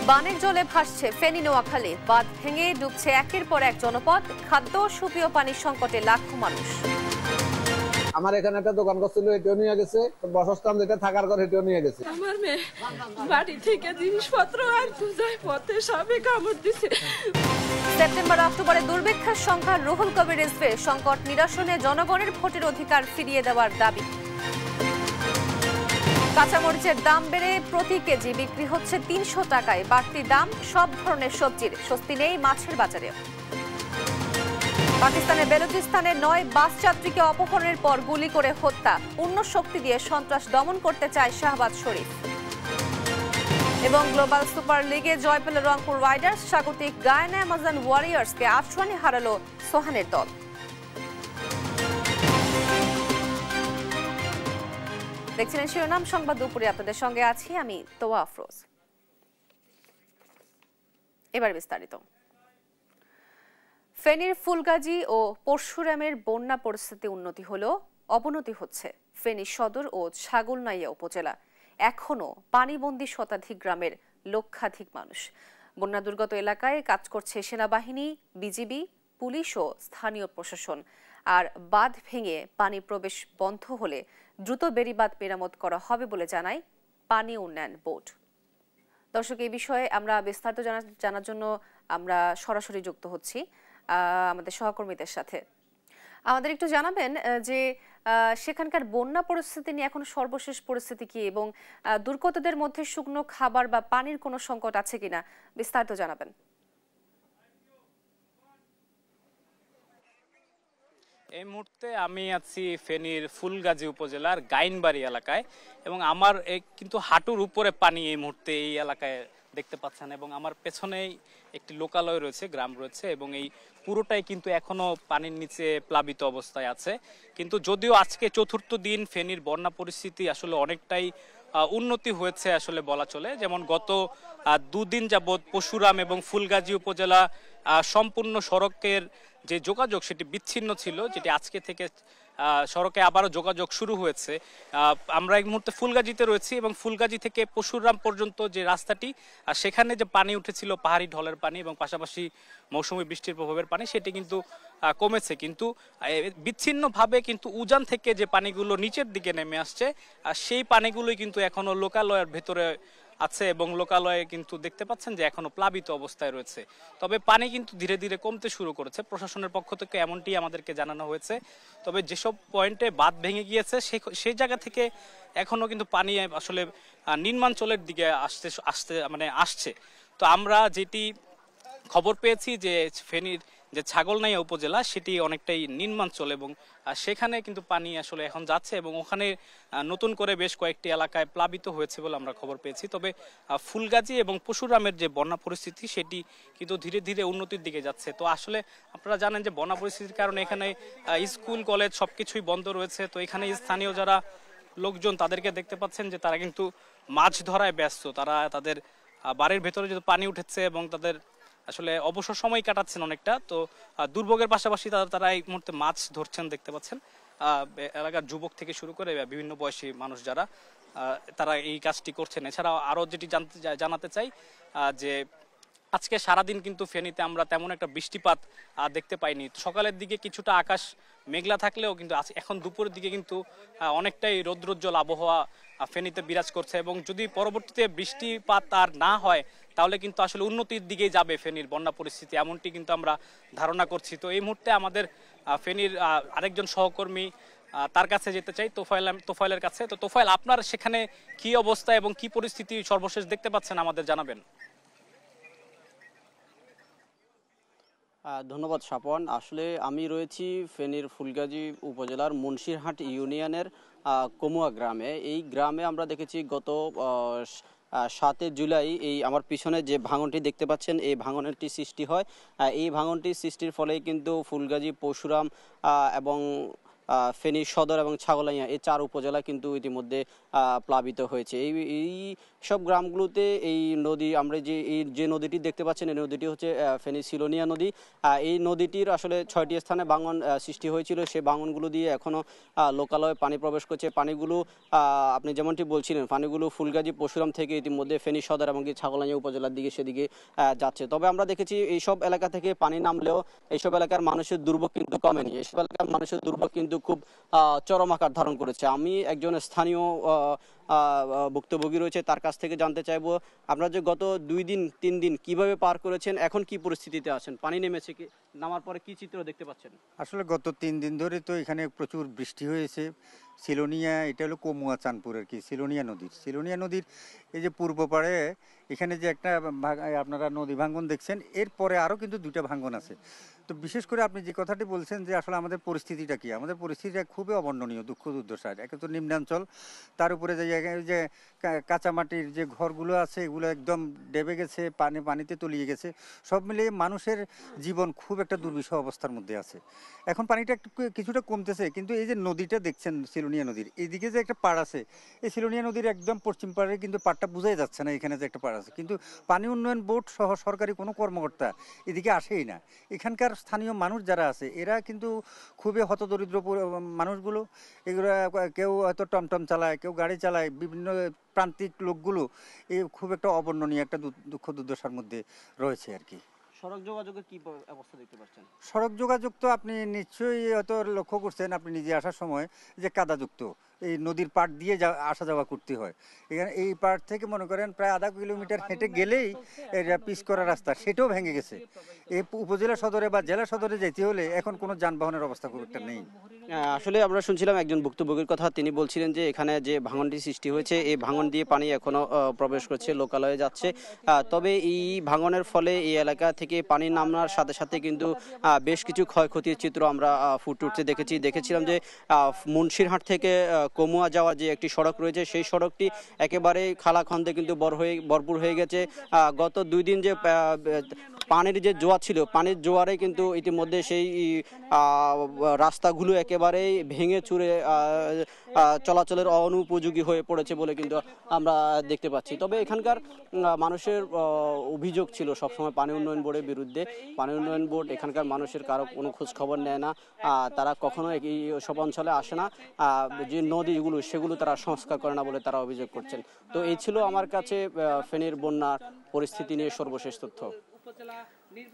বানের জলে ভাসছে ফেনী নোয়াখালী, বাঁধ ভেঙে ডুবছে একের পর এক জনপদ, খাদ্য সুপেয় পানির সংকটে লাখো মানুষ। আমার এখানে একটা দোকান করছিল, এটাও নিয়ে গেছে। বাসস্থান যেটা থাকার ঘর, এটাও নিয়ে গেছে। আমার মেয়ে বাড়ি থেকে জিনিসপত্র আর পূজায় পথে সাপে কামড় দিছে। সেপ্টেম্বর অক্টোবরে দুর্ভিক্ষের সংখ্যা, রুহুল কবির রিজভী সংকট নিরসনে জনগণের ভোটের অধিকার ফিরিয়ে দেওয়ার দাবি। কাঁচামরিচের দাম বেড়ে প্রতি কেজি বিক্রি হচ্ছে ৩০০ টাকায়, বাড়তি দাম সব ধরনের সবজির, স্বস্তি নেই মাছের বাজারে। পাকিস্তানের বেলুচিস্তানে ৯ বাস যাত্রীকে অপহরণের পর গুলি করে হত্যা, পূর্ণ শক্তি দিয়ে সন্ত্রাস দমন করতে চায় শাহবাজ শরীফ। এবং গ্লোবাল সুপার লিগে জয় পেল রংপুর রাইডার্স, স্বাগতিক গায়ানা অ্যামাজন ওয়ারিয়ার্সকে ৮ রানে হারালো সোহানের দল। দেখছিলেন শিরোনাম সংবাদ দুপুরে, আপনাদের সঙ্গে আছি আমি তোয়া আফরোজ। এবার বিস্তারিত। ফেনীর ফুলগাজী ও পরশুরামের বন্যা পরিস্থিতি উন্নতি হলেও অবনতি হচ্ছে ফেনী সদর ও ছাগলনাইয়া উপজেলা। এখনও পানিবন্দী শতাধিক গ্রামের লক্ষাধিক মানুষ। বন্যা দুর্গত এলাকায় কাজ করছে সেনাবাহিনী, বিজিবি, পুলিশ ও স্থানীয় প্রশাসন। আর বাঁধ ভেঙে পানি প্রবেশ বন্ধ হলে দ্রুত বেড়িবাঁধ মেরামত করা হবে বলে জানায় পানি উন্নয়ন বোর্ড। দর্শক, এই বিষয়ে আমরা বিস্তারিত জানার জন্য আমরা সরাসরি যুক্ত হচ্ছি আমাদের সহকর্মীদের সাথে। আমাদের একটু জানাবেন যে সেখানকার বন্যা পরিস্থিতি নিয়ে এখন সর্বশেষ পরিস্থিতি কি, এবং দুর্গতদের মধ্যে শুকনো খাবার বা পানির কোনো সংকট আছে কিনা, বিস্তারিত জানাবেন। এই মুহূর্তে আমি আছি ফেনীর ফুলগাজী উপজেলার গাইনবাড়ি এলাকায়, এবং আমার কিন্তু হাঁটুর উপরে পানি এই মুহূর্তে এই এলাকায় দেখতে পাচ্ছেন, এবং আমার পেছনেই একটি লোকালয় রয়েছে, গ্রাম রয়েছে, এবং এই পুরোটাই কিন্তু এখনো পানির নিচে প্লাবিত অবস্থায় আছে। কিন্তু যদিও আজকে চতুর্থ দিন, ফেনীর বন্যা পরিস্থিতি আসলে অনেকটাই উন্নতি হয়েছে আসলে বলা চলে। যেমন গত দুদিন যাবৎ পরশুরাম এবং ফুলগাজী উপজেলা সম্পূর্ণ সড়কের যে যোগাযোগ সেটি বিচ্ছিন্ন ছিল, যেটি আজকে থেকে সড়কে আবারও যোগাযোগ শুরু হয়েছে। আমরা এই মুহূর্তে ফুলগাজীতে রয়েছি, এবং ফুলগাজী থেকে পরশুরাম পর্যন্ত যে রাস্তাটি, সেখানে যে পানি উঠেছিল পাহাড়ি ঢলের পানি এবং পাশাপাশি মৌসুমী বৃষ্টির প্রভাবের পানি, সেটি কিন্তু কমেছে। কিন্তু বিচ্ছিন্নভাবে কিন্তু উজান থেকে যে পানিগুলো নিচের দিকে নেমে আসছে, সেই পানিগুলোই কিন্তু এখনো লোকালয়ের ভেতরে আছে, এবং লোকালয়ে কিন্তু দেখতে পাচ্ছেন যে এখনো প্লাবিত অবস্থায় রয়েছে। তবে পানি কিন্তু ধীরে ধীরে কমতে শুরু করেছে, প্রশাসনের পক্ষ থেকে এমনটি আমাদেরকে জানানো হয়েছে। তবে যেসব পয়েন্টে বাঁধ ভেঙে গিয়েছে সেই জায়গা থেকে এখনো কিন্তু পানি আসলে নিম্নাঞ্চলের দিকে আসছে। তো আমরা যেটি খবর পেয়েছি যে ফেনীর যে ছাগলনাইয়া উপজেলা, সেটি অনেকটাই নিম্নাঞ্চল, এবং সেখানে কিন্তু পানি আসলে এখন যাচ্ছে, এবং ওখানে নতুন করে বেশ কয়েকটি এলাকায় প্লাবিত হয়েছে বলে আমরা খবর পেয়েছি। তবে ফুলগাজী এবং পরশুরামের যে বন্যা পরিস্থিতি, সেটি কিন্তু ধীরে ধীরে উন্নতির দিকে যাচ্ছে। তো আসলে আপনারা জানেন যে বন্যা পরিস্থিতির কারণে এখানে স্কুল কলেজ সবকিছুই বন্ধ রয়েছে। তো এখানে স্থানীয় যারা লোকজন, তাদেরকে দেখতে পাচ্ছেন যে তারা কিন্তু মাছ ধরায় ব্যস্ত। তারা তাদের বাড়ির ভেতরে যেহেতু পানি উঠেছে, এবং তাদের আসলে অবসর সময় কাটাচ্ছেন অনেকটা। তো দুর্ভোগের পাশাপাশি তারা এই মুহূর্তে মাছ ধরছেন দেখতে পাচ্ছেন। এলাকার যুবক থেকে শুরু করে বিভিন্ন বয়সী মানুষ যারা, তারা এই কাজটি করছেন। এছাড়াও আরও যেটি জানাতে চাই যে আজকে সারাদিন কিন্তু ফেনীতে আমরা তেমন একটা বৃষ্টিপাত দেখতে পাইনি। সকালের দিকে কিছুটা আকাশ মেঘলা থাকলেও কিন্তু এখন দুপুরের দিকে কিন্তু অনেকটাই রৌদ্রোজ্জ্বল আবহাওয়া ফেনীতে বিরাজ করছে, এবং যদি পরবর্তীতে বৃষ্টিপাত আর না হয় তাহলে কিন্তু আসলে উন্নতির দিকে যাবে ফেনীর বন্যা পরিস্থিতি, এমনটি কিন্তু আমরা ধারণা করছি। তো এই মুহূর্তে আমাদের ফেনীর আরেকজন সহকর্মী, তার কাছে যেতে চাই, তোফাইলের কাছে। তো তোফাইল, আপনার সেখানে কি অবস্থা এবং কি পরিস্থিতি সর্বশেষ দেখতে পাচ্ছেন আমাদের জানাবেন। ধন্যবাদ স্বপন। আসলে আমি রয়েছি ফেনীর ফুলগাজী উপজেলার মুন্সিরহাট ইউনিয়নের কমুয়া গ্রামে। এই গ্রামে আমরা দেখেছি গত 7 জুলাই এই আমার পিছনে যে ভাঙনটি দেখতে পাচ্ছেন, এই ভাঙনটি সৃষ্টি হয়। এই ভাঙনটি সৃষ্টির ফলে কিন্তু ফুলগাজী, পরশুরাম এবং ফেনী সদর এবং ছাগলাইয়া এই 4 উপজেলা কিন্তু ইতিমধ্যে প্লাবিত হয়েছে। এই সব গ্রামগুলোতে এই নদী, আমরা যে নদীটি দেখতে পাচ্ছেন, এই নদীটি হচ্ছে ফেনী সিলোনিয়া নদী। এই নদীটির আসলে 6টি স্থানে ভাঙন সৃষ্টি হয়েছিল। সেই ভাঙনগুলো দিয়ে এখনো লোকালয়ে পানি প্রবেশ করছে। পানিগুলো আপনি যেমনটি বলছিলেন, পানিগুলো ফুলগাজী পরশুরাম থেকে ইতিমধ্যে ফেনী সদর এবং ছাগলাইয়া উপজেলার দিকে সেদিকে যাচ্ছে। তবে আমরা দেখেছি এইসব এলাকা থেকে পানি নামলেও এইসব এলাকার মানুষের দুর্ভোগ কিন্তু কমেনি। এইসব এলাকার মানুষের দুর্ভোগ কিন্তু খুব চরম আকার ধারণ করেছে। আমি একজন স্থানীয় ভুক্তভোগী রয়েছে, তার কাছ থেকে জানতে চাইবো আপনারা যে গত 2-3 দিন কিভাবে পার করেছেন, এখন কি পরিস্থিতিতে আছেন, পানি নেমেছে কি, নামার পরে কি চিত্র দেখতে পাচ্ছেন? আসলে গত 3 দিন ধরে তো এখানে প্রচুর বৃষ্টি হয়েছে। সিলোনিয়া, এটা হলো কমুয়া চাঁদপুর আর কি, সিলোনিয়া নদীর এই যে পূর্ব পাড়ে এখানে যে একটা আপনারা নদী ভাঙ্গন দেখছেন, এরপরে আরও কিন্তু 2টা ভাঙ্গন আছে। তো বিশেষ করে আপনি যে কথাটি বলছেন যে আসলে আমাদের পরিস্থিতিটা কি, আমাদের পরিস্থিতিটা খুবই অবর্ণনীয়, দুঃখ দুর্দশার। একে তো নিম্নাঞ্চল, তার উপরে যে কাঁচামাটির যে ঘরগুলো আছে এগুলো একদম ডেবে গেছে, পানিতে তলিয়ে গেছে। সব মিলিয়ে মানুষের জীবন খুব একটা দুর্বিষহ অবস্থার মধ্যে আছে। এখন পানিটা একটু কিছুটা কমতেছে, কিন্তু এই যে নদীটা দেখছেন সিলোনিয়া নদীর এইদিকে যে একটা পাড় আছে, এই সিলোনিয়া নদীর একদম পশ্চিম পাড়ে কিন্তু পাড়টা বোঝাই যাচ্ছে না এখানে যে একটা পাড় আছে। কিন্তু পানি উন্নয়ন বোর্ড সহ সরকারি কোনো কর্মকর্তা এদিকে আসেই না। এখানকার স্থানীয় মানুষ যারা আছে এরা কিন্তু খুবই হতদরিদ্র মানুষগুলো। এগুলো কেউ হয়তো টমটম চালায়, কেউ গাড়ি চালায়, বিভিন্ন প্রান্তিক লোকগুলো এই খুব একটা অবর্ণনীয় একটা দুঃখ দুর্দশার মধ্যে রয়েছে আর কি। সড়ক যোগাযোগের কি অবস্থা দেখতে পাচ্ছেন? সড়ক যোগাযোগ তো আপনি নিশ্চয়ই হয়তো লক্ষ্য করছেন, আপনি নিজে আসার সময় যে কাদাযুক্ত এই নদীর পাড় দিয়ে আসা যাওয়া করতে হয়। এখানে এই পাড় থেকে মনে করেন প্রায় আধা কিলোমিটার হেঁটে গেলেই এটা পিচ করা রাস্তা, সেটাও ভেঙে গেছে। এই উপজেলা সদরে বা জেলা সদরে যেতে হলে এখন কোনো যানবাহনের অবস্থা খুব একটা নেই। আসলে আমরা শুনছিলাম একজন ভুক্তভোগীর কথা, তিনি বলছিলেন যে এখানে যে ভাঙনটি সৃষ্টি হয়েছে, এই ভাঙন দিয়ে পানি এখনো প্রবেশ করছে, লোকালয়ে যাচ্ছে। তবে এই ভাঙনের ফলে এই এলাকা থেকে পানি নামার সাথে সাথে কিন্তু বেশ কিছু ক্ষয়ক্ষতির চিত্র আমরা ফুটে উঠতে দেখেছিলাম যে মুন্সিরহাট থেকে কমুয়া যাওয়ার যে একটি সড়ক রয়েছে, সেই সড়কটি একেবারে খালাখন্দে কিন্তু ভরপুর হয়ে গেছে। গত 2 দিন যে পানির যে জোয়ার ছিল, পানির জোয়ারে কিন্তু ইতিমধ্যে সেই রাস্তাগুলো একেবারেই ভেঙে চুরে চলাচলের অনুপযোগী হয়ে পড়েছে বলে কিন্তু আমরা দেখতে পাচ্ছি। তবে এখানকার মানুষের অভিযোগ ছিল সবসময় পানি উন্নয়ন বোর্ডের বিরুদ্ধে। পানি উন্নয়ন বোর্ড এখানকার মানুষের কারো কোনো খোঁজ খবর নেয় না, তারা কখনো এই সব অঞ্চলে আসে না, যে নদীগুলো সেগুলো তারা সংস্কার করে না বলে তারা অভিযোগ করছেন। তো এই ছিল আমার কাছে ফেনীর বন্যার পরিস্থিতি নিয়ে সর্বশেষ তথ্য।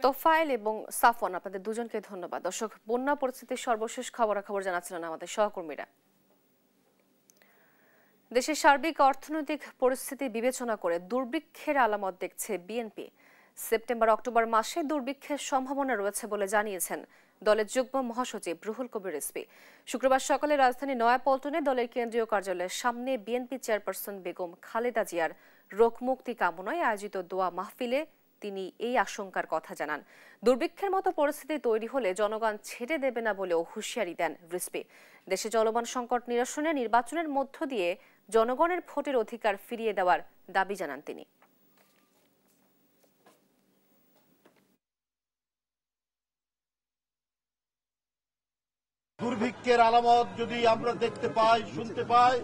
তোফায়েল এবং সাফওয়ান, আপনাদের দুজনকে ধন্যবাদ। দর্শক, বন্যা পরিস্থিতির সর্বশেষ খবরাখবর জানাচ্ছিলেন আমাদের সহকর্মীরা। দেশের সার্বিক অর্থনৈতিক পরিস্থিতি বিবেচনা করে দুর্ভিক্ষের আলামত দেখছে বিএনপি। সেপ্টেম্বর-অক্টোবর মাসে দুর্ভিক্ষের সম্ভাবনা রয়েছে বলে জানিয়েছেন দলের যুগ্ম মহাসচিব রুহুল কবির রিজভী। শুক্রবার সকালে রাজধানী নয়াপল্টনে দলের কেন্দ্রীয় কার্যালয়ের সামনে বিএনপি চেয়ারপারসন বেগম খালেদা জিয়ার রোগ মুক্তি কামনায় আয়োজিত দোয়া মাহফিলে তিনি এই আশঙ্কার কথা জানান। দুর্ভিক্ষের মতো পরিস্থিতি তৈরি হলে জনগণ ছেড়ে দেবে না বলেও হুঁশিয়ারি দেন রিজভী। দেশে চলমান সংকট নিরসনে নির্বাচনের মধ্য দিয়ে জনগণের ভোটের অধিকার ফিরিয়ে দেওয়ার দাবি জানান তিনি। দুর্ভিক্ষের আলামত যদি আমরা দেখতে পাই, শুনতে পাই,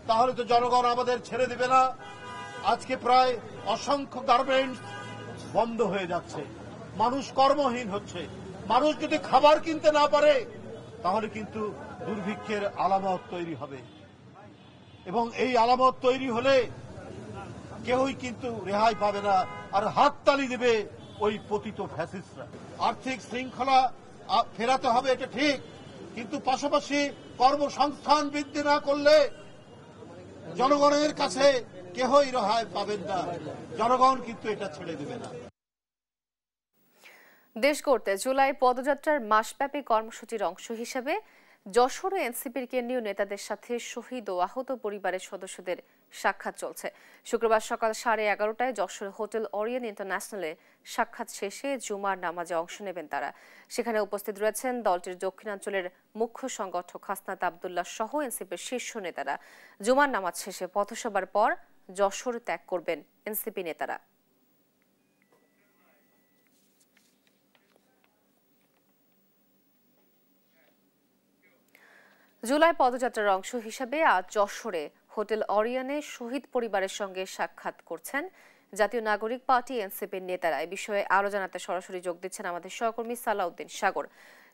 তাহলে তো জনগণ আমাদের ছেড়ে দেবে না। আজকে প্রায় অসংখ্য গার্মেন্টস বন্ধ হয়ে যাচ্ছে, মানুষ কর্মহীন হচ্ছে। মানুষ যদি খাবার কিনতে না পারে তাহলে কিন্তু দুর্ভিক্ষের আলামত তৈরি হবে, এবং এই আলামত তৈরি হলে কেউই কিন্তু রেহাই পাবে না, আর হাততালি দেবে ওই পতিত ফ্যাসিস্টরা। আর্থিক শৃঙ্খলা ফেরাতে হবে, এটা ঠিক, কিন্তু পাশাপাশি কর্মসংস্থান বৃদ্ধি না করলে জনগণের কাছে কেউই রেহাই পাবেন না, জনগণ কিন্তু এটা ছেড়ে দেবে না। দেশ গড়তে জুলাই পদযাত্রার মাসব্যাপী কর্মসূচির অংশ হিসেবে যশোরে এনসিপির কেন্দ্রীয় নেতাদের সাথে শহীদ ও আহত পরিবারের সদস্যদের সাক্ষাৎ চলছে। শুক্রবার সকাল 11:30টায় যশোর হোটেল ওরিয়েন্ট ইন্টারন্যাশনালে সাক্ষাৎ শেষে জুমার নামাজে অংশ নেবেন তারা। সেখানে উপস্থিত রয়েছেন দলটির দক্ষিণাঞ্চলের মুখ্য সংগঠক হাসনাত আবদুল্লাহ সহ এনসিপির শীর্ষ নেতারা। জুমার নামাজ শেষে পথসভার পর যশোর ত্যাগ করবেন এনসিপি নেতারা। জুলাই পদযাত্রার অংশ হিসেবে আজ যশোরে হোটেল অরিয়নে শহীদ পরিবারের সঙ্গে সাক্ষাৎ করছেন জাতীয় নাগরিক পার্টি এনসিপির নেতারা। এই বিষয়ে আরো জানাতে সরাসরি যোগ দিচ্ছেন আমাদের সহকর্মী সালাউদ্দিন সাগর।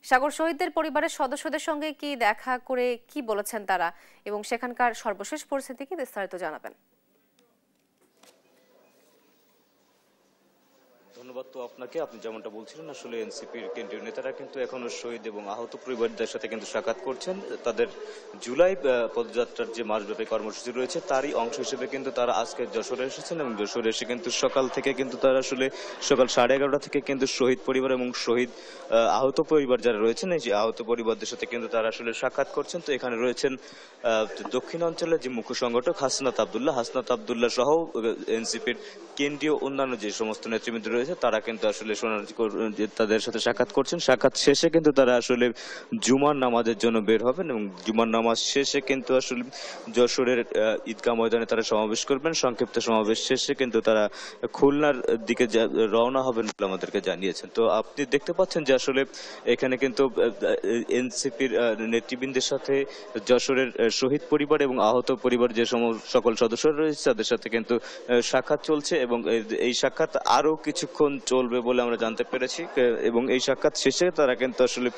সাগর, শহীদদের পরিবারের সদস্যদের সঙ্গে কি দেখা করে কি বলেছেন তারা এবং সেখানকার সর্বশেষ পরিস্থিতি কি বিস্তারিত জানাবেন? ধন্যবাদ তো আপনাকে। আপনি যেমনটা বলছিলেন, আসলে এনসিপির কেন্দ্রীয় নেতারা কিন্তু এখনো শহীদ এবং আহত পরিবারদের সাথে কিন্তু সাক্ষাৎ করছেন। তাদের জুলাই পদযাত্রার যে মাসব্যাপী কর্মসূচি রয়েছে তারই অংশ হিসেবে কিন্তু তারা আজকে যশোরে এসেছেন এবং যশোরে এসে কিন্তু সকাল থেকে কিন্তু তারা আসলে সকাল 11:30 থেকে কিন্তু শহীদ পরিবার এবং শহীদ আহত পরিবার যারা রয়েছেন এই যে আহত পরিবারদের সাথে কিন্তু তারা আসলে সাক্ষাৎ করছেন। তো এখানে রয়েছেন দক্ষিণ অঞ্চলের যে মুখ্য সংগঠক হাসনাত আব্দুল্লাহ সহ এনসিপির কেন্দ্রীয় অন্যান্য যে সমস্ত নেতৃবৃন্দ রয়েছে তারা কিন্তু আসলে তাদের সাথে সাক্ষাৎ করছেন। সাক্ষাৎ শেষে কিন্তু তারা আসলে জুমার নামাজের জন্য বের হবেন এবং জুমার নামাজ শেষে কিন্তু আসলে যশোরের ঈদগাহ ময়দানে তারা সমাবেশ করবেন। সংক্ষিপ্ত সমাবেশ শেষে কিন্তু তারা খুলনার দিকে রওনা হবেন বলে আমাদেরকে জানিয়েছেন। তো আপনি দেখতে পাচ্ছেন যে আসলে এখানে কিন্তু এনসিপির নেতৃবৃন্দের সাথে যশোরের শহীদ পরিবার এবং আহত পরিবার যে সকল সদস্যরা রয়েছে তাদের সাথে কিন্তু সাক্ষাৎ চলছে এবং এই সাক্ষাৎ আরো কিছুক্ষণ চলবে বলে আমরা জানতে পেরেছি এবং এই সাক্ষাৎ শেষে তারা কিন্তু আসলে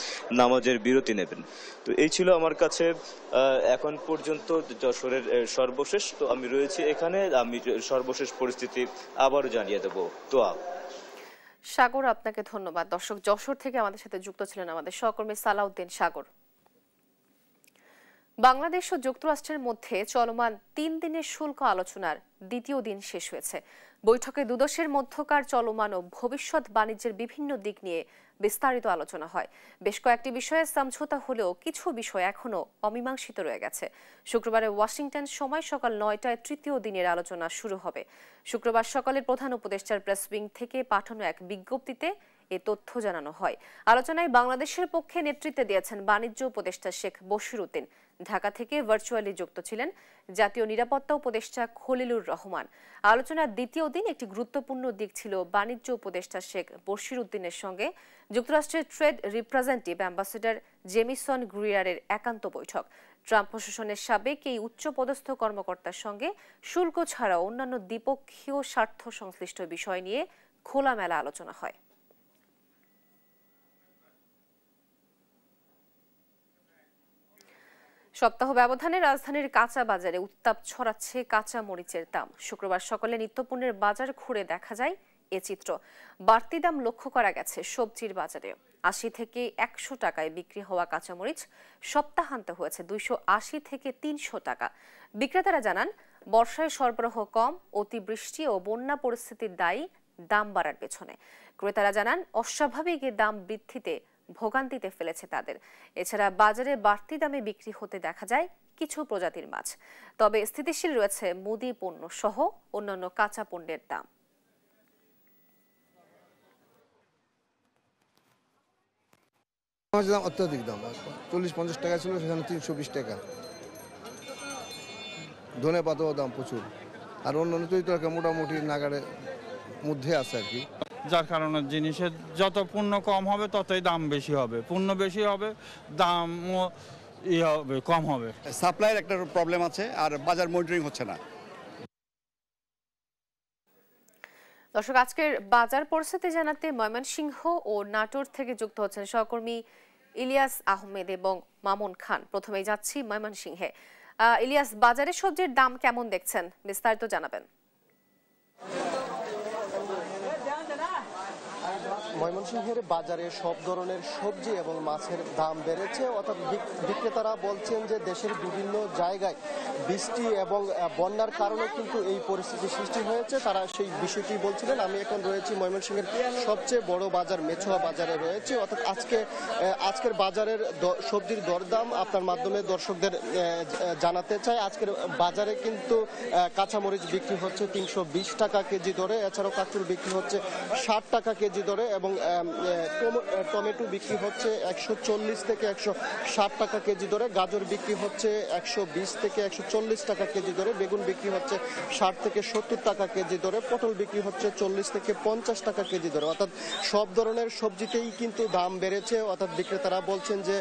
নামাজের বিরতি নেবেন। তো এই ছিল আমার কাছে এখন পর্যন্ত যশোরের সর্বশেষ। তো আমি রয়েছি এখানে, আমি সর্বশেষ পরিস্থিতি আবারও জানিয়ে দেব। তো সাগর, আপনাকে ধন্যবাদ। দর্শক, যশোর থেকে আমাদের সাথে যুক্ত ছিলেন আমাদের সহকর্মী সালাউদ্দিন সাগর। বাংলাদেশ ও যুক্তরাষ্ট্রের মধ্যে চলমান 3 দিনের শুল্ক আলোচনার দ্বিতীয় দিন শেষ হয়েছে। বৈঠকে দুদেশের মধ্যকার চলমান ও ভবিষ্যৎ বাণিজ্যের বিভিন্ন দিক নিয়ে বিস্তারিত আলোচনা হয়। বেশ কয়েকটি বিষয়ে সমঝোতা হলেও কিছু বিষয় এখনো অমীমাংসিত রয়ে গেছে। শুক্রবারে ওয়াশিংটন সময় সকাল 9টায় তৃতীয় দিনের আলোচনা শুরু হবে। শুক্রবার সকালে প্রধান উপদেষ্টার প্রেস উইং থেকে পাঠানো এক বিজ্ঞপ্তিতে এ তথ্য জানানো হয়। আলোচনায় বাংলাদেশের পক্ষে নেতৃত্ব দিয়েছেন বাণিজ্য উপদেষ্টা শেখ বশির উদ্দিন। ঢাকা থেকে ভার্চুয়ালি যুক্ত ছিলেন জাতীয় নিরাপত্তা উপদেষ্টা খলিলুর রহমান। আলোচনার দ্বিতীয় দিন একটি গুরুত্বপূর্ণ দিক ছিল বাণিজ্য উপদেষ্টা শেখ বশির উদ্দিনের সঙ্গে যুক্তরাষ্ট্রের ট্রেড রিপ্রেজেন্টেটিভ অ্যাম্বাসেডর জেমিসন গ্রিয়ারের একান্ত বৈঠক। ট্রাম্প প্রশাসনের সাবেক এই উচ্চপদস্থ কর্মকর্তার সঙ্গে শুল্ক ছাড়াও অন্যান্য দ্বিপক্ষীয় স্বার্থ সংশ্লিষ্ট বিষয় নিয়ে খোলামেলা আলোচনা হয়। সপ্তাহ ব্যবধানে রাজধানীর কাঁচা বাজারে উত্তাপ ছড়াচ্ছে কাঁচা মরিচের দাম। শুক্রবার সকালে নিত্যপণ্যের বাজার ঘুরে দেখা যায় এ চিত্র। বাড়তি দাম লক্ষ্য করা গেছে সবজির বাজারে। 80 থেকে 100 টাকায় বিক্রি হওয়া কাঁচামরিচ সপ্তাহান্তে হয়েছে 280 থেকে 300 টাকা। বিক্রেতারা জানান, বর্ষায় সরবরাহ কম, অতিবৃষ্টি ও বন্যা পরিস্থিতির দায়ী দাম বাড়ার পেছনে। ক্রেতারা জানান, অস্বাভাবিক এ দাম বৃদ্ধিতে ভোগান্তিতে ফেলেছে তাদের। এছাড়া বাজারে বাড়তি দামে বিক্রি হতে দেখা যায় কিছু প্রজাতির মাছ। তবে স্থিতিশীল রয়েছে মুদি পণ্য সহ অন্যান্য কাঁচা পণ্যের দাম। দাম অত্যাধিক দাম, 40-50 টাকা ছিল, সেখানে 320 টাকা। ধনে পাতাও দাম প্রচুর, আর অন্যান্য তৈরি মোটামুটি নাগাড়ের মধ্যে আছে আর কি। যার কারণে জিনিসের যত পণ্য কম হবে ততই দাম বেশি হবে, পণ্য বেশি হবে দামও হবে কম হবে। সাপ্লাইয়ের একটা প্রবলেম আছে আর বাজার মনিটরিং হচ্ছে না। দর্শক, আজকের বাজার পরিস্থিতি জানাতে ময়মনসিংহ ও নাটোর থেকে যুক্ত হচ্ছেন সহকর্মী ইলিয়াস আহমেদ এবং মামুন খান। প্রথমেই যাচ্ছি ময়মনসিংহে। ইলিয়াস, বাজারে সবজির দাম কেমন দেখছেন, বিস্তারিত জানাবেন। ময়মনসিংহের বাজারে সব ধরনের সবজি এবং মাছের দাম বেড়েছে। অর্থাৎ বিক্রেতারা বলছেন যে দেশের বিভিন্ন জায়গায় বৃষ্টি এবং বন্যার কারণে কিন্তু এই পরিস্থিতি সৃষ্টি হয়েছে। তারা সেই বিষয়টি বলছিলেন। আমি এখন রয়েছি ময়মনসিংহের সবচেয়ে বড় বাজার মেছোয়া বাজারে রয়েছে। অর্থাৎ আজকের বাজারের সবজির দরদাম আপনার মাধ্যমে দর্শকদের জানাতে চাই। আজকের বাজারে কিন্তু কাঁচামরিচ বিক্রি হচ্ছে 320 টাকা কেজি দরে, এছাড়াও কাঁচুর বিক্রি হচ্ছে 60 টাকা কেজি দরে এবং টমেটো বিক্রি হচ্ছে 140 থেকে 160 টাকা কেজি দরে, গাজর বিক্রি হচ্ছে 120 থেকে 140 টাকা কেজি দরে, বেগুন বিক্রি হচ্ছে 60 থেকে 70 টাকা কেজি দরে, পটল বিক্রি হচ্ছে 40 থেকে 50 টাকা কেজি দরে। অর্থাৎ সব ধরনের সবজিতেই কিন্তু দাম বেড়েছে। অর্থাৎ বিক্রেতারা বলছেন যে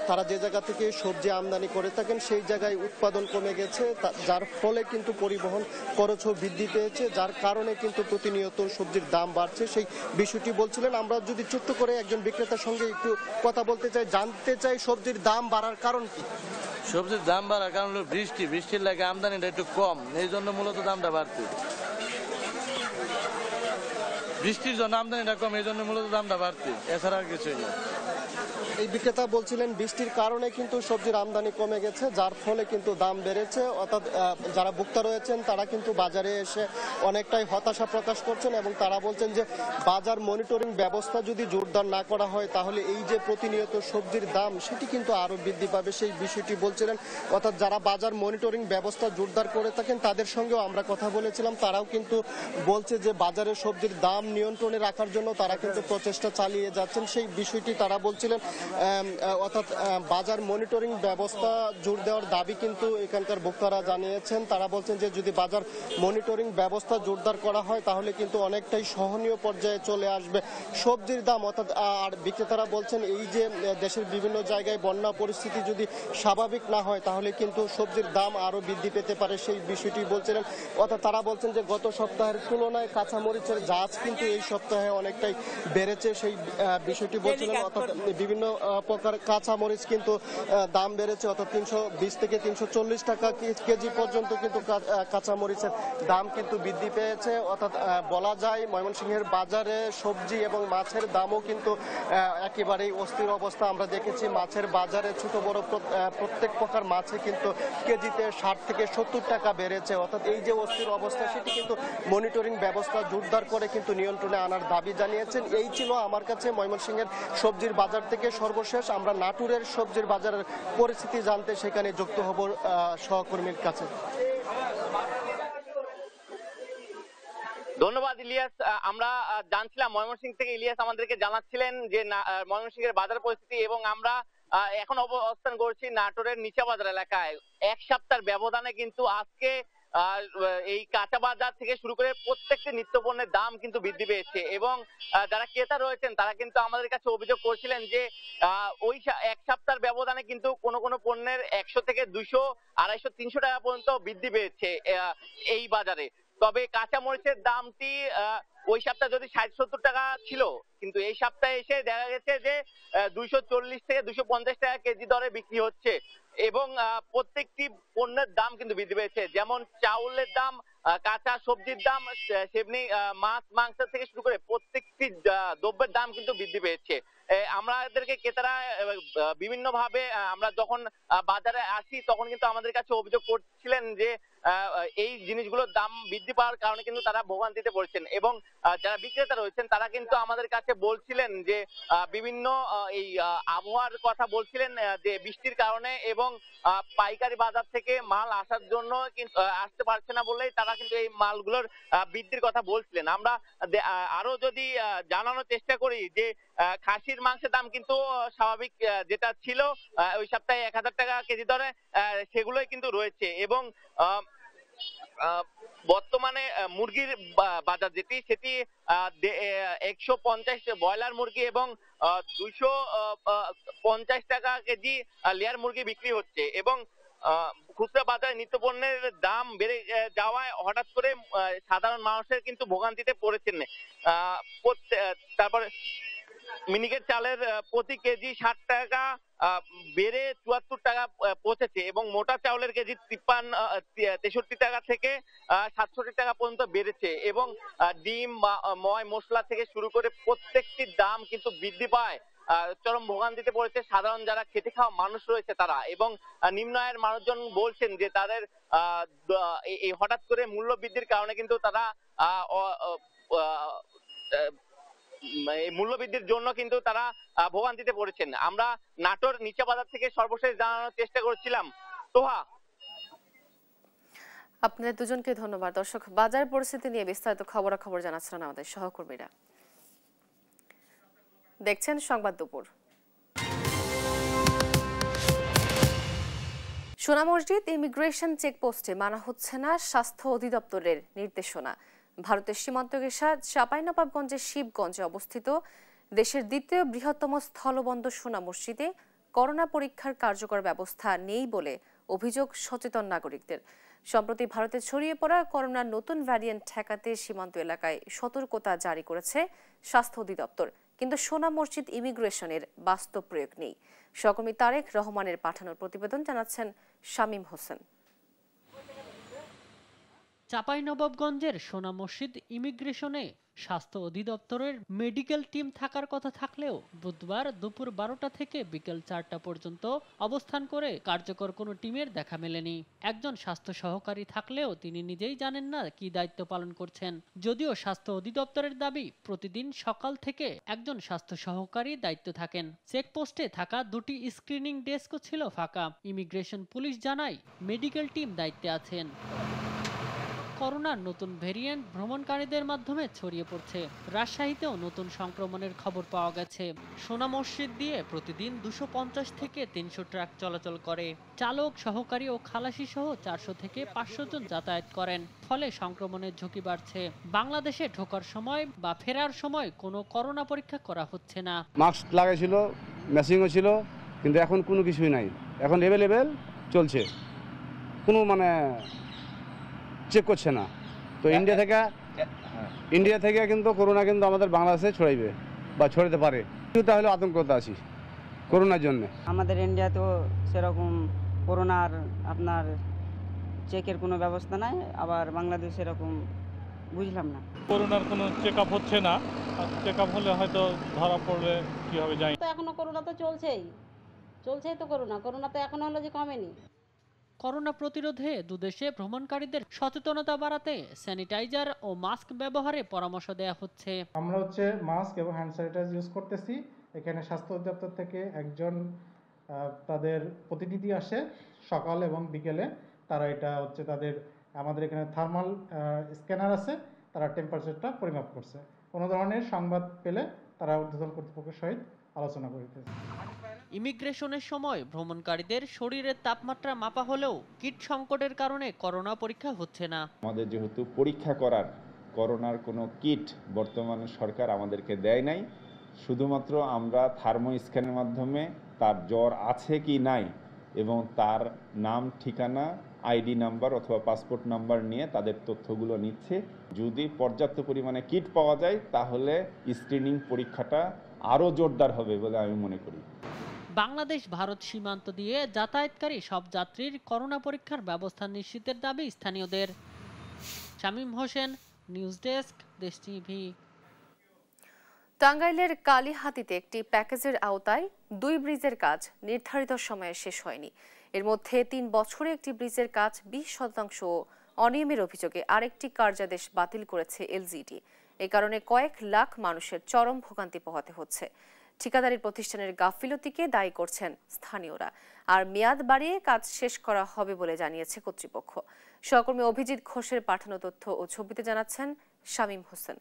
তারা যে জায়গা থেকে সবজি আমদানি করে থাকেন সেই জায়গায় উৎপাদন কমে গেছে, যার ফলে কিন্তু পরিবহন খরচও বৃদ্ধি পেয়েছে, যার কারণে কিন্তু প্রতিনিয়ত সবজির দাম বাড়ছে। সেই বিষয়টি বলছিলেন। আমরা যদি ছোট্ট করে একজন বিক্রেতার সঙ্গে একটু কথা বলতে চাই, জানতে চাই সবজির দাম বাড়ার কারণ কি? সবজির দাম বাড়ার কারণ হলো বৃষ্টির লাগে আমদানিটা একটু কম, এই জন্য মূলত দামটা বাড়ছে। বৃষ্টির জন্য আমদানিটা কম, এই জন্য মূলত দামটা বাড়ছে, এছাড়া আর কিছুই না। এই বিক্রেতা বলছিলেন বৃষ্টির কারণে কিন্তু সবজির আমদানি কমে গেছে, যার ফলে কিন্তু দাম বেড়েছে। অর্থাৎ যারা ভোক্তা রয়েছেন তারা কিন্তু বাজারে এসে অনেকটাই হতাশা প্রকাশ করছেন এবং তারা বলছেন যে বাজার মনিটরিং ব্যবস্থা যদি জোরদার না করা হয় তাহলে এই যে প্রতিনিয়ত সবজির দাম সেটি কিন্তু আরো বৃদ্ধি পাবে, সেই বিষয়টি বলছিলেন। অর্থাৎ যারা বাজার মনিটরিং ব্যবস্থা জোরদার করে থাকেন তাদের সঙ্গেও আমরা কথা বলেছিলাম, তারাও কিন্তু বলছে যে বাজারে সবজির দাম নিয়ন্ত্রণে রাখার জন্য তারা কিন্তু প্রচেষ্টা চালিয়ে যাচ্ছেন, সেই বিষয়টি তারা বলছিলেন। অর্থাৎ বাজার মনিটরিং ব্যবস্থা জোর দেওয়ার দাবি কিন্তু এখানকার ভোক্তারা জানিয়েছেন। তারা বলছেন যে যদি বাজার মনিটরিং ব্যবস্থা জোরদার করা হয় তাহলে কিন্তু অনেকটাই সহনীয় পর্যায়ে চলে আসবে সবজির দাম। অর্থাৎ আর বিক্রেতারা বলছেন এই যে দেশের বিভিন্ন জায়গায় বন্যা পরিস্থিতি যদি স্বাভাবিক না হয় তাহলে কিন্তু সবজির দাম আরো বৃদ্ধি পেতে পারে, সেই বিষয়টি বলছিলেন। অর্থাৎ তারা বলছেন যে গত সপ্তাহের তুলনায় কাঁচামরিচের জাজ কিন্তু এই সপ্তাহে অনেকটাই বেড়েছে, সেই বিষয়টি বলছিলেন। অর্থাৎ বিভিন্ন প্রকার কাঁচামরিচ কিন্তু দাম বেড়েছে, অর্থাৎ 320 থেকে 340 টাকা কেজি পর্যন্ত কিন্তু কাঁচামরিচের দাম কিন্তু বৃদ্ধি পেয়েছে। অর্থাৎ বলা যায় ময়মনসিংহের বাজারে সবজি এবং মাছের দামও কিন্তু একেবারেই অস্থির অবস্থা। আমরা দেখেছি মাছের বাজারে ছোট বড় প্রত্যেক প্রকার মাছে কিন্তু কেজিতে 60 থেকে 70 টাকা বেড়েছে। অর্থাৎ এই যে অস্থির অবস্থা সেটি কিন্তু মনিটরিং ব্যবস্থা জোরদার করে কিন্তু নিয়ন্ত্রণে আনার দাবি জানিয়েছেন। এই ছিল আমার কাছে ময়মনসিংহের সবজির বাজার থেকে সর্বশেষ। আমরা নাটোরের সবজির বাজারের পরিস্থিতি জানতে সেখানে যুক্ত হব সহকর্মীর কাছে। ধন্যবাদ ইলিয়াস। আমরা জানছিলাম ময়মনসিংহ থেকে ইলিয়াস আমাদেরকে জানাচ্ছিলেন যে ময়মনসিংহের বাজার পরিস্থিতি, এবং আমরা এখন অবস্থান করছি নাটোরের নিচা বাজার এলাকায়। এক সপ্তাহের ব্যবধানে কিন্তু আজকে এই কাঁচা বাজার থেকে শুরু করে প্রত্যেকটি নিত্যপণ্যের দাম কিন্তু বৃদ্ধি পেয়েছে, এবং যারা ক্রেতা রয়েছেন তারা কিন্তু আমাদের কাছে অভিযোগ করছিলেন যে ওই এক সপ্তাহের ব্যবধানে কিন্তু কোনো কোনো পণ্যের 100 থেকে 200, 250, 300 টাকা পর্যন্ত বৃদ্ধি পেয়েছে এই বাজারে। তবে কাঁচা মরিচের দামটি ওই সপ্তাহে যদি 60-70 টাকা ছিল, কিন্তু এই সপ্তাহে এসে দেখা গেছে যে 240 থেকে 250 টাকা কেজি দরে বিক্রি হচ্ছে, এবং প্রত্যেকটি পণ্যের দাম কিন্তু বৃদ্ধি পেয়েছে। যেমন চাউলের দাম, কাঁচা সবজির দাম, সেমনি মাছ মাংস থেকে শুরু করে প্রত্যেকটি দ্রব্যের দাম কিন্তু বৃদ্ধি পেয়েছে। আমাদেরকে ক্রেতারা বিভিন্ন ভাবে আমরা যখন বাজারে আসি তখন কিন্তু আমাদের কাছে অভিযোগ করছিলেন যে এই জিনিসগুলোর দাম বৃদ্ধি পাওয়ার কারণে কিন্তু তারা ভোগান্তিতে পড়ছেন, এবং যারা বিক্রেতা রয়েছেন তারা কিন্তু আমাদের কাছে বলছিলেন যে বিভিন্ন এই আবহাওয়ার কথা বলছিলেন যে বৃষ্টির কারণে এবং পাইকারি বাজার থেকে মাল আসার জন্য কিন্তু আসতে পারছে না বলেই তারা কিন্তু এই মালগুলোর বৃদ্ধির কথা বলছিলেন। আমরা আরো যদি জানানোর চেষ্টা করি যে খাসির মাংসের দাম কিন্তু স্বাভাবিক যেটা ছিল ওই সপ্তাহে 1000 টাকা কেজি দরে সেগুলোই কিন্তু রয়েছে, এবং বর্তমানে মুরগির বাজার যেটি সেটি 150 ব্রয়লার মুরগি এবং 250 টাকা কেজি লেয়ার মুরগি বিক্রি হচ্ছে, এবং খুচরা বাজারে নিত্যপণ্যের দাম বেড়ে যাওয়ায় হঠাৎ করে সাধারণ মানুষের কিন্তু ভোগান্তিতে পড়েছেন। তারপরে মিনিকেট চালের প্রতি কেজি 60 টাকা বেড়ে 74 টাকা পৌঁছেছে, এবং মোটা চাউলের কেজি 63 টাকা থেকে 67 টাকা পর্যন্ত বেড়েছে, এবং ডিম, ময় মশলা থেকে শুরু করে প্রত্যেকটি দাম কিন্তু বৃদ্ধি পায়। চরম ভোগান্তিতে পড়েছে সাধারণ যারা খেটে খাওয়া মানুষ রয়েছে তারা, এবং নিম্ন আয়ের মানুষজন বলছেন যে তাদের এই হঠাৎ করে মূল্য বৃদ্ধির কারণে কিন্তু তারা এই মূল্য বৃদ্ধির জন্য কিন্তু তারা ভোগান্তিতে পড়েছেন। আমরা নাটোর নিচা বাজার থেকে সর্বশেষ জানানোর চেষ্টা করছিলাম। তোহা, আপনাদের দুজনকে ধন্যবাদ। দর্শক, বাজার পরিস্থিতি নিয়ে বিস্তারিত খবরাখবর জানাচ্ছেন আমাদের সহকর্মীরা। দেখছেন সংবাদ দুপুর। সোনা মসজিদ ইমিগ্রেশন চেকপোস্টে মানা হচ্ছে না স্বাস্থ্য অধিদপ্তরের নির্দেশনা। ভারতের সীমান্ত ঘেঁষা চাঁপাইনবাবগঞ্জের শিবগঞ্জে অবস্থিত দেশের দ্বিতীয় বৃহত্তম স্থলবন্দর সোনা মসজিদে করোনা পরীক্ষার কার্যকর ব্যবস্থা নেই বলে অভিযোগ সচেতন নাগরিকদের। সম্প্রতি ভারতে ছড়িয়ে পড়া করোনার নতুন ভ্যারিয়েন্ট ঠেকাতে সীমান্ত এলাকায় সতর্কতা জারি করেছে স্বাস্থ্য অধিদপ্তর, কিন্তু সোনা মসজিদ ইমিগ্রেশনের বাস্তব প্রয়োগ নেই। সহকর্মী তারেক রহমানের পাঠানোর প্রতিবেদন জানাচ্ছেন শামীম হোসেন। চাঁপাইনবাবগঞ্জের সোনা মসজিদ ইমিগ্রেশনে স্বাস্থ্য অধিদপ্তরের মেডিকেল টিম থাকার কথা থাকলেও বুধবার দুপুর 12টা থেকে বিকেল 4টা পর্যন্ত অবস্থান করে কার্যকর কোনো টিমের দেখা মেলেনি। একজন স্বাস্থ্য সহকারী থাকলেও তিনি নিজেই জানেন না কি দায়িত্ব পালন করছেন। যদিও স্বাস্থ্য অধিদপ্তরের দাবি প্রতিদিন সকাল থেকে একজন স্বাস্থ্য সহকারী দায়িত্ব থাকেন। চেকপোস্টে থাকা 2টি স্ক্রিনিং ডেস্কও ছিল ফাঁকা। ইমিগ্রেশন পুলিশ জানায় মেডিকেল টিম দায়িত্বে আছেন। করোনার নতুন ভেরিয়েন্ট ভ্রমণকারীদের মাধ্যমে ছড়িয়ে পড়ছে। রাজশাহীতেও নতুন সংক্রমণের খবর পাওয়া গেছে। সোনা মসজিদ দিয়ে প্রতিদিন 250 থেকে 300 ট্রাক চলাচল করে। চালক, সহকারী ও খালাসি সহ 400 থেকে 500 জন যাতায়াত করেন। ফলে সংক্রমণের ঝুঁকি বাড়ছে। বাংলাদেশে ঢোকার সময় বা ফেরার সময় কোনো করোনা পরীক্ষা করা হচ্ছে না। মাস্ক লাগাইছিল, মেশিনও ছিল, কিন্তু এখন কোনো কিছুই নাই। এখন অ্যাভেলেবেল চলছে, কোনো চেক করছে না। তো ইন্ডিয়া থেকে কিন্তু করোনা কিন্তু আমাদের বাংলাদেশে ছড়াইবে বা ছড়াতে পারে, তাহলে আতঙ্কতা আছি করোনার জন্য। আমাদের ইন্ডিয়াতেও সেরকম করোনার আপনার চেকের কোনো ব্যবস্থা নাই, আবার বাংলাদেশে এরকম বুঝলাম না। করোনার কোনো চেক আপ হচ্ছে না, চেক আপ হলে হয়তো ধরা পড়লে কি হবে জানি। তো এখনো করোনা তো চলছেই তো করোনা তো এখনো হলো যে কমেনি। করোনা প্রতিরোধে দুদেশে ভ্রমণকারীদের সচেতনতা বাড়াতে স্যানিটাইজার ও মাস্ক ব্যবহারে পরামর্শ দেওয়া হচ্ছে। আমরা মাস্ক এবং হ্যান্ড স্যানিটাইজার ইউজ করতেছি। এখানে স্বাস্থ্য অধিদপ্তর থেকে একজন তাদের প্রতিনিধি আসে সকাল এবং বিকেলে। তারা এটা তাদের আমাদের এখানে থার্মাল স্ক্যানার আছে, তারা টেম্পারেচারটা পরিমাপ করছে। কোনো ধরনের সংবাদ পেলে তারা ঊর্ধ্বতন কর্তৃপক্ষের সহিত আলোচনা করতেছে। ইমিগ্রেশনের সময় ভ্রমণকারীদের শরীরের তাপমাত্রা মাপা হলেও কিট সংকটের কারণে করোনা পরীক্ষা হচ্ছে না। আমাদের যেহেতু পরীক্ষা করার করোনার কোনো কিট বর্তমানে সরকার আমাদেরকে দেয় নাই, শুধুমাত্র আমরা থার্মো স্ক্যানের মাধ্যমে তার জ্বর আছে কি নাই এবং তার নাম, ঠিকানা, আইডি নাম্বার অথবা পাসপোর্ট নাম্বার নিয়ে তাদের তথ্যগুলো নিচ্ছে। যদি পর্যাপ্ত পরিমাণে কিট পাওয়া যায় তাহলে স্ক্রিনিং পরীক্ষাটা আরও জোরদার হবে বলে আমি মনে করি। বাংলাদেশ ভারত সীমান্ত দিয়ে যাতায়াতকারী সব যাত্রীর করোনা পরীক্ষার ব্যবস্থা নিশ্চিতের দাবি স্থানীয়দের। শামীম হোসেন, নিউজ ডেস্ক, দেশ টিভি। টাঙ্গাইলের কালীহাতিতে একটি প্যাকেজের আওতায় 2 ব্রিজের কাজ নির্ধারিত সময়ে শেষ হয়নি। এর মধ্যে 3 বছরে একটি ব্রিজের কাজ 20% অনিয়মের অভিযোগে আরেকটি কার্যাদেশ বাতিল করেছে এলজিইডি। এ কারণে কয়েক লাখ মানুষের চরম ভোগান্তি পোহাতে হচ্ছে। ঠিকাদারি প্রতিষ্ঠানের গাফিলতিকে দায়ী করছেন স্থানীয়রা, আর মেয়াদ বাড়িয়ে কাজ শেষ করা হবে বলে জানিয়েছে কর্তৃপক্ষ। সহকর্মী অভিজিৎ ঘোষের পাঠানো তথ্য ও ছবিতে জানাচ্ছেন শামীম হোসেন।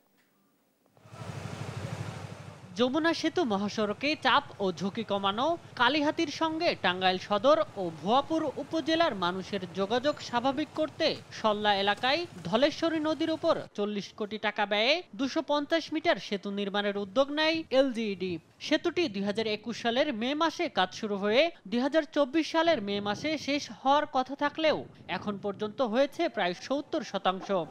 যমুনা সেতু মহাসড়কে চাপ ও ঝুঁকি কমানো, কালীহাতির সঙ্গে টাঙ্গাইল সদর ও ভুয়াপুর উপজেলার মানুষের যোগাযোগ স্বাভাবিক করতে সল্লা এলাকায় ধলেশ্বরী নদীর উপর 40 কোটি টাকা ব্যয়ে 250 মিটার সেতু নির্মাণের উদ্যোগ নেয় এলজিইডি। সেতুটি 2021 সালের মে মাসে কাজ শুরু হয়ে 2024 সালের মে মাসে শেষ হওয়ার কথা থাকলেও এখন পর্যন্ত হয়েছে প্রায় 70%।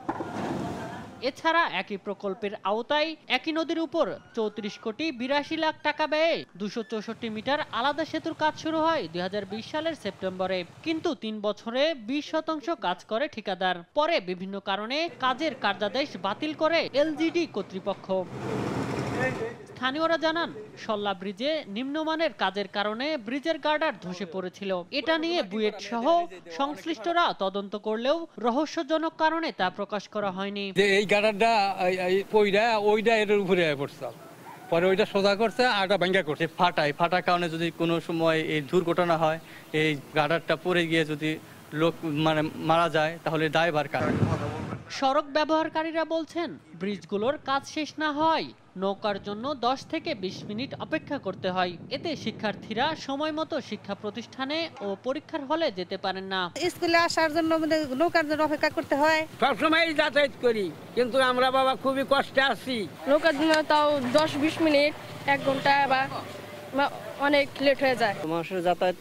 এছাড়া একই প্রকল্পের আওতায় একই নদীর উপর 34 কোটি 82 লাখ টাকা ব্যয়ে 264 মিটার আলাদা সেতুর কাজ শুরু হয় 2020 সালের সেপ্টেম্বরে। কিন্তু 3 বছরে 20% কাজ করে ঠিকাদার। পরে বিভিন্ন কারণে কাজের কার্যাদেশ বাতিল করে এলজিইডি কর্তৃপক্ষ। স্থানীয়রা জানান, সল্লা ব্রিজে নিম্নমানের কাজের কারণে ব্রিজের গার্ডার ধসে পড়েছিল। এটা নিয়ে বুয়েট সহ সংশ্লিষ্টরা তদন্ত করলেও রহস্যজনক কারণে তা প্রকাশ করা হয়নি। এই গার্ডারটা ওইটা এর উপরে পড়ছে, পরে ওইটা সোজা করছে আর এটা ভাঙা করছে। ফাটার কারণে যদি কোনো সময় এই দুর্ঘটনা হয়, এই গার্ডারটা পড়ে গিয়ে যদি লোক মারা যায় তাহলে দায়ভার কার। সড়ক ব্যবহারকারীরা বলছেন, ব্রিজগুলোর কাজ শেষ না হয় নৌকার জন্য 10 থেকে 20 মিনিট অপেক্ষা করতে হয়। এতে শিক্ষার্থীরা সময় মতো শিক্ষা প্রতিষ্ঠানে ও পরীক্ষার হলে যেতে পারেন না। স্কুলে আসার জন্য নৌকার জন্য অপেক্ষা করতে হয়। সবসময় যাতায়াত করি, কিন্তু আমরা বাবা খুবই কষ্টে আছি। নৌকার জন্য তাও 10-20 মিনিট, 1 ঘন্টা বা অনেক লেট হয়ে যায়। মানুষের যাতায়াত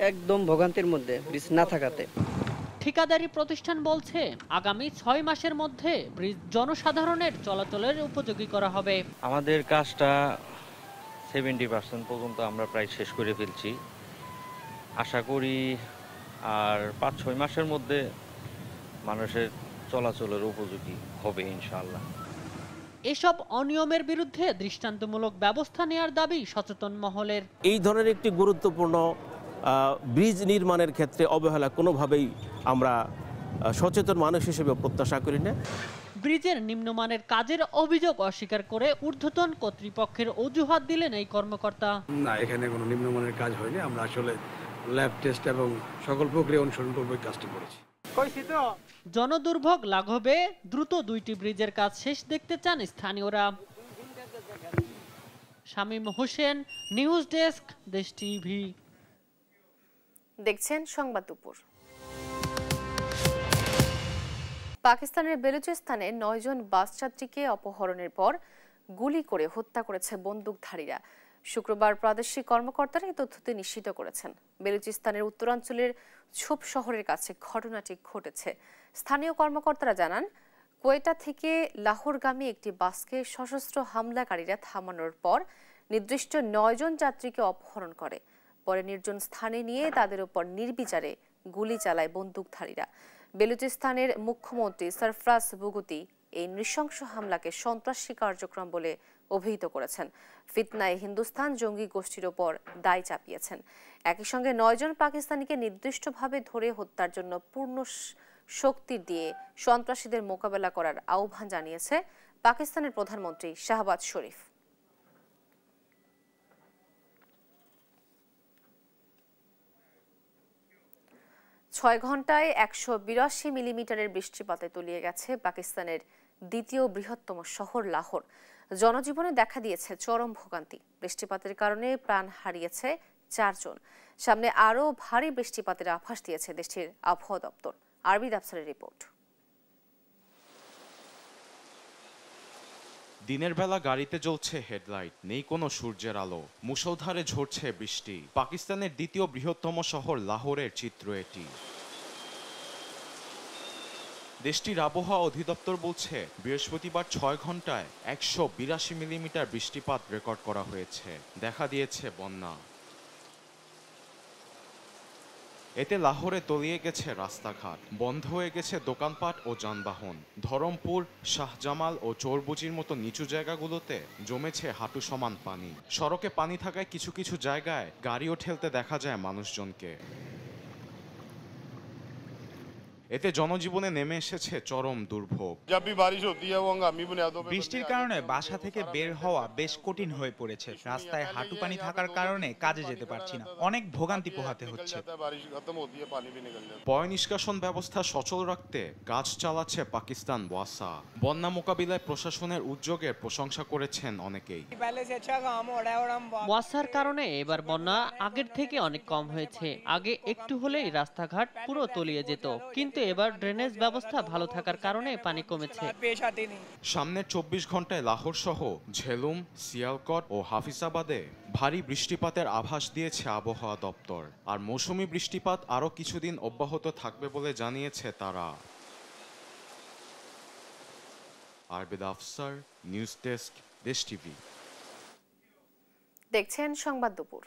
একদম ভোগান্তির মধ্যে ব্রিজ না থাকাতে। ঠিকাদারি প্রতিষ্ঠান বলছে আগামী 6 মাসের মধ্যে ব্রিজ জনসাধারণের চলাচলের উপযোগী করা হবে। আমাদের কাজটা 70% পর্যন্ত আমরা প্রায় শেষ করে ফেলছি। আশা করি আর 5-6 মাসের মধ্যে মানুষের চলাচলের উপযোগী হবে ইনশাআল্লাহ। এসব অনিয়মের বিরুদ্ধে দৃষ্টান্তমূলক ব্যবস্থা নেওয়ার দাবি সচেতন মহলের। এই ধরনের একটি গুরুত্বপূর্ণ ব্রিজ নির্মাণের ক্ষেত্রে অবহেলা কোনোভাবেই আমরা সচেতন মানুষ হিসেবে প্রত্যাশা করি না। ব্রিজের নিম্নমানের কাজের অভিযোগ অস্বীকার করে ঊর্ধ্বতন কর্তৃপক্ষের অজুহাত দিলেন এই কর্মকর্তা। না, এখানে কোনো নিম্নমানের কাজ হয়নি। আমরা আসলে ল্যাব টেস্ট এবং সকল প্রক্রিয়া অনুসরণ করব কাজটি করেছি। জনদুর্ভোগ লাঘবে দ্রুত 2টি ব্রিজের কাজ শেষ দেখতে চান স্থানীয়রা। শামীম হোসেন, নিউজ ডেস্ক, দেশ টিভি। দেখছেন সংবাদ দুপুর। পাকিস্তানের বেলুচিস্তানে 9 জন বাস যাত্রীকে অপহরণের পর গুলি করে হত্যা করেছে বন্দুকধারীরা। শুক্রবার প্রাদেশিক কর্মকর্তারা এই তথ্যটি নিশ্চিত করেছেন। বেলুচিস্তানের উত্তরাঞ্চলের ছোপ শহরের কাছে ঘটনাটি ঘটেছে। স্থানীয় কর্মকর্তারা জানান, কোয়েটা থেকে লাহোরগামী একটি বাসকে সশস্ত্র হামলাকারীরা থামানোর পর নির্দিষ্ট 9 জন যাত্রীকে অপহরণ করে। পরে নির্জন স্থানে নিয়ে তাদের উপর নির্বিচারে গুলি চালায় বন্দুকধারীরা। বেলুচিস্তানের মুখ্যমন্ত্রী সরফরাজ বুগুতি এই নৃশংস হামলাকে সন্ত্রাসী কার্যক্রম বলে অভিহিত করেছেন। ফিতনায় হিন্দুস্তান জঙ্গি গোষ্ঠীর ওপর দায় চাপিয়েছেন। একই সঙ্গে 9 জন পাকিস্তানিকে নির্দিষ্টভাবে ধরে হত্যার জন্য পূর্ণ শক্তি দিয়ে সন্ত্রাসীদের মোকাবেলা করার আহ্বান জানিয়েছে পাকিস্তানের প্রধানমন্ত্রী শাহবাজ শরীফ। ছয় ঘন্টায় 182 মিলিমিটারের বৃষ্টিপাতে তলিয়ে গেছে পাকিস্তানের দ্বিতীয় বৃহত্তম শহর লাহোর। জনজীবনে দেখা দিয়েছে চরম ভোগান্তি। বৃষ্টিপাতের কারণে প্রাণ হারিয়েছে 4 জন। সামনে আরও ভারী বৃষ্টিপাতের আভাস দিয়েছে দেশটির আবহাওয়া দপ্তর। আরবি আফসারের রিপোর্ট। দিনের বেলা গাড়িতে জ্বলছে হেডলাইট, নেই কোনো সূর্যের আলো, মুষলধারে ঝরছে বৃষ্টি। পাকিস্তানের দ্বিতীয় বৃহত্তম শহর লাহোরের চিত্র এটি। দেশটির আবহাওয়া অধিদপ্তর বলছে বৃহস্পতিবার 6 ঘন্টায় 182 মিলিমিটার বৃষ্টিপাত রেকর্ড করা হয়েছে। দেখা দিয়েছে বন্যা। এতে লাহোরে তলিয়ে গেছে রাস্তাঘাট, বন্ধ হয়ে গেছে দোকানপাট ও যানবাহন। ধরমপুর, শাহজামাল ও চোরবুজির মতো নিচু জায়গাগুলোতে জমেছে হাঁটু সমান পানি। সড়কে পানি থাকায় কিছু কিছু জায়গায় গাড়িও ঠেলতে দেখা যায় মানুষজনকে। এতে জনজীবনে নেমে এসেছে চরম দুর্ভোগ। বৃষ্টির কারণে বাসা থেকে বের হওয়া বেশ কঠিন হয়ে পড়েছে। রাস্তায় হাঁটু পানি থাকার কারণে কাজে যেতে পারছি না, অনেক ভোগান্তি পোহাতে হচ্ছে। পয় নিষ্কাশন ব্যবস্থা সচল রাখতে কাজ চালাচ্ছে পাকিস্তান ওয়াসা। বন্যা মোকাবিলায় প্রশাসনের উদ্যোগের প্রশংসা করেছেন অনেকেই। ওয়াসার কারণে এবার বন্যা আগের থেকে অনেক কম হয়েছে। আগে একটু হলেই রাস্তাঘাট পুরো তলিয়ে যেত, কিন্তু এবার ড্রেনেজ ব্যবস্থা ভালো থাকার কারণে পানি কমেছে। সামনের 24 ঘন্টায় লাহোর সহ ঝেলুম, সিয়ালকট ও হাফিজাবাদে ভারী বৃষ্টিপাতের আভাস দিয়েছে আবহাওয়া দপ্তর। আর মৌসুমি বৃষ্টিপাত আরও কিছুদিন অব্যাহত থাকবে বলে জানিয়েছে তারা। আরবি আফসার, নিউজ ডেস্ক, দেশ টিভি। দেখছেন সংবাদ দুপুর।